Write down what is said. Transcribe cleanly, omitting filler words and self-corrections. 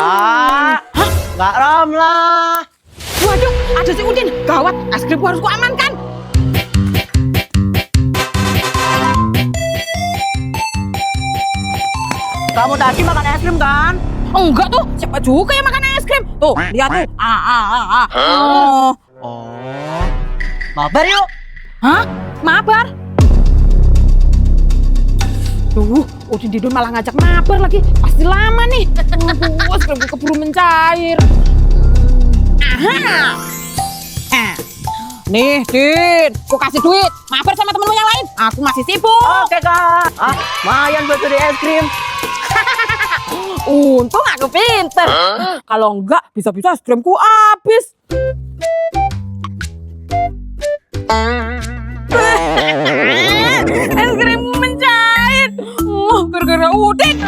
Kak, Kak Ramla. Waduh, ada si Udin. Gawat, es krimku harus kuamankan. Kamu tadi makan es krim kan? Enggak tuh, siapa juga yang makan es krim? Tuh, lihat tuh. Oh. Oh, mabar yuk. Hah? Mabar? Tuh, Udin Didon malah ngajak mabar lagi. Pasti lama nih. Aduh, es krimku keburu mencair. Aha. Nih, Din, ku kasih duit. Mabar sama temenmu yang lain. Aku masih sibuk. Oke Kak. Lumayan buat beli es krim. Untung aku pinter. Kalau enggak, bisa-bisa es krimku habis. Es krimku mencair. Gara-gara Udin.